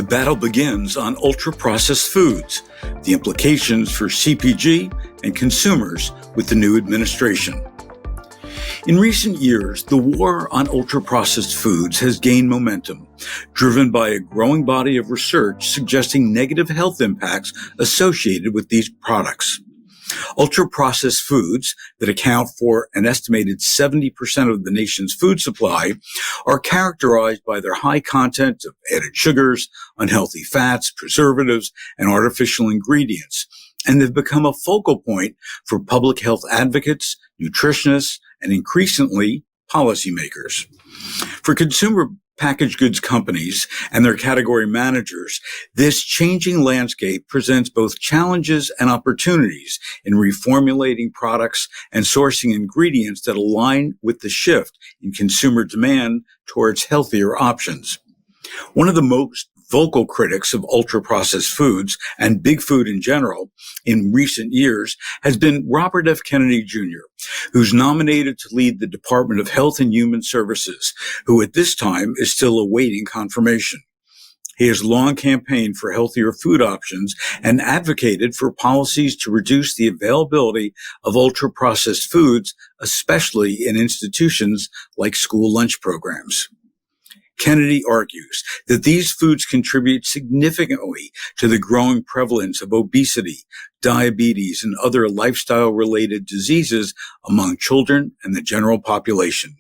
The battle begins on ultra-processed foods, the implications for CPG and consumers with the new administration. In recent years, the war on ultra-processed foods has gained momentum, driven by a growing body of research suggesting negative health impacts associated with these products. Ultra-processed foods that account for an estimated 70% of the nation's food supply are characterized by their high content of added sugars, unhealthy fats, preservatives, and artificial ingredients, and they've become a focal point for public health advocates, nutritionists, and increasingly policymakers. For consumer packaged goods companies and their category managers, this changing landscape presents both challenges and opportunities in reformulating products and sourcing ingredients that align with the shift in consumer demand towards healthier options. One of the most vocal critics of ultra-processed foods and big food in general in recent years has been Robert F. Kennedy Jr., who's nominated to lead the Department of Health and Human Services, who at this time is still awaiting confirmation. He has long campaigned for healthier food options and advocated for policies to reduce the availability of ultra-processed foods, especially in institutions like school lunch programs. Kennedy argues that these foods contribute significantly to the growing prevalence of obesity, diabetes, and other lifestyle-related diseases among children and the general population.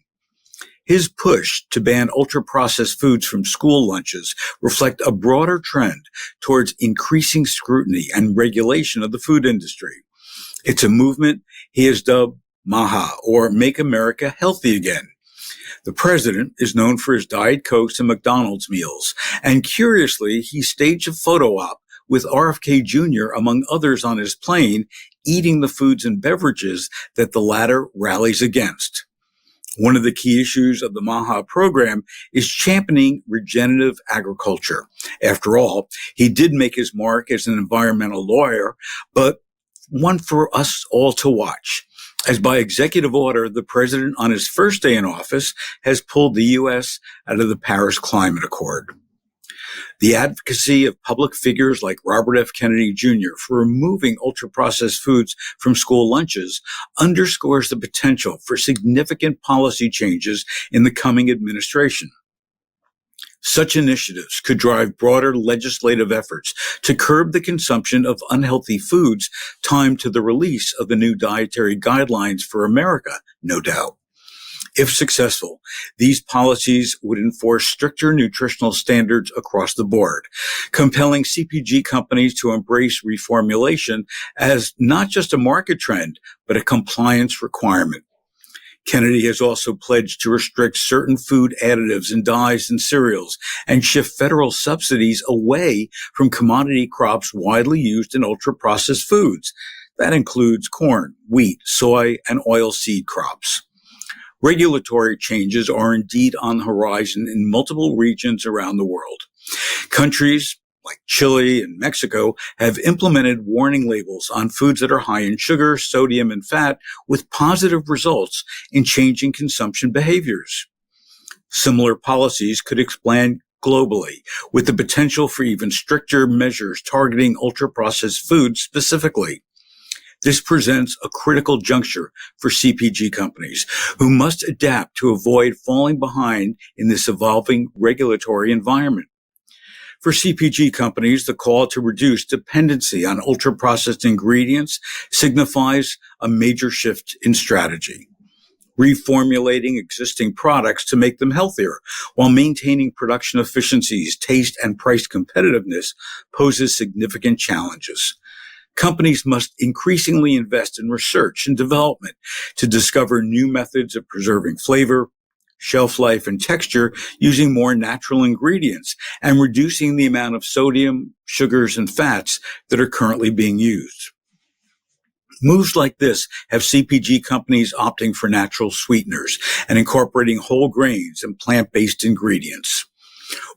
His push to ban ultra-processed foods from school lunches reflect a broader trend towards increasing scrutiny and regulation of the food industry. It's a movement he has dubbed Maha, or Make America Healthy Again. The president is known for his Diet Cokes and McDonald's meals, and curiously, he staged a photo op with RFK Jr., among others, on his plane, eating the foods and beverages that the latter rallies against. One of the key issues of the Maha program is championing regenerative agriculture. After all, he did make his mark as an environmental lawyer, but one for us all to watch. As by executive order, the president on his first day in office has pulled the U.S. out of the Paris Climate Accord. The advocacy of public figures like Robert F. Kennedy Jr. for removing ultra-processed foods from school lunches underscores the potential for significant policy changes in the coming administration. Such initiatives could drive broader legislative efforts to curb the consumption of unhealthy foods timed to the release of the new dietary guidelines for America, no doubt. If successful, these policies would enforce stricter nutritional standards across the board, compelling CPG companies to embrace reformulation as not just a market trend, but a compliance requirement. Kennedy has also pledged to restrict certain food additives and dyes in cereals and shift federal subsidies away from commodity crops widely used in ultra-processed foods. That includes corn, wheat, soy, and oilseed crops. Regulatory changes are indeed on the horizon in multiple regions around the world. Countries like Chile and Mexico have implemented warning labels on foods that are high in sugar, sodium, and fat, with positive results in changing consumption behaviors. Similar policies could expand globally, with the potential for even stricter measures targeting ultra-processed foods specifically. This presents a critical juncture for CPG companies who must adapt to avoid falling behind in this evolving regulatory environment. For CPG companies, the call to reduce dependency on ultra-processed ingredients signifies a major shift in strategy. Reformulating existing products to make them healthier while maintaining production efficiencies, taste, and price competitiveness poses significant challenges. Companies must increasingly invest in research and development to discover new methods of preserving flavor, shelf life, and texture using more natural ingredients and reducing the amount of sodium, sugars, and fats that are currently being used. Moves like this have CPG companies opting for natural sweeteners and incorporating whole grains and plant-based ingredients.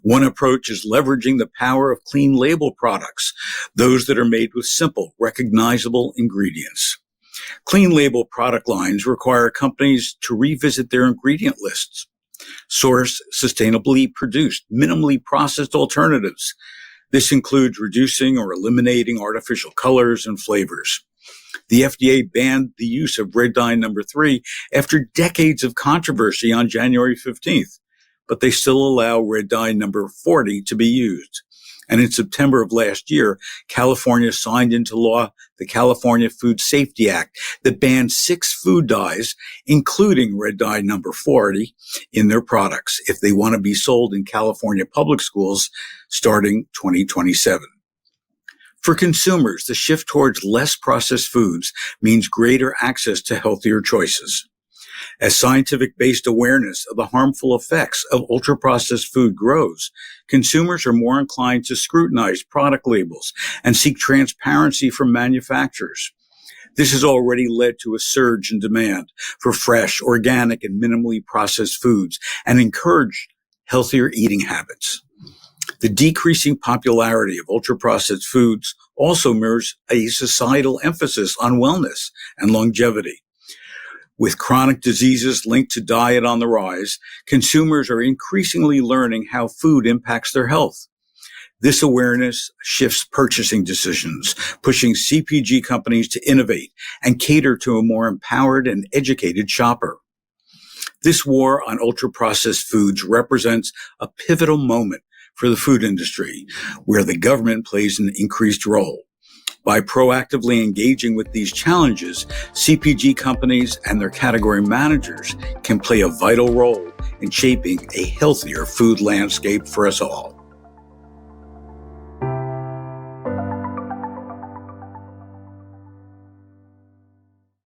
One approach is leveraging the power of clean label products, those that are made with simple, recognizable ingredients. Clean label product lines require companies to revisit their ingredient lists. Source sustainably produced, minimally processed alternatives. This includes reducing or eliminating artificial colors and flavors. The FDA banned the use of red dye number 3 after decades of controversy on January 15th, but they still allow red dye number 40 to be used. And in September of last year, California signed into law the California Food Safety Act that banned 6 food dyes, including red dye number 40, in their products if they want to be sold in California public schools starting 2027. For consumers, the shift towards less processed foods means greater access to healthier choices. As scientific-based awareness of the harmful effects of ultra-processed food grows, consumers are more inclined to scrutinize product labels and seek transparency from manufacturers. This has already led to a surge in demand for fresh, organic, and minimally processed foods and encouraged healthier eating habits. The decreasing popularity of ultra-processed foods also mirrors a societal emphasis on wellness and longevity. With chronic diseases linked to diet on the rise, consumers are increasingly learning how food impacts their health. This awareness shifts purchasing decisions, pushing CPG companies to innovate and cater to a more empowered and educated shopper. This war on ultra-processed foods represents a pivotal moment for the food industry, where the government plays an increased role. By proactively engaging with these challenges, CPG companies and their category managers can play a vital role in shaping a healthier food landscape for us all.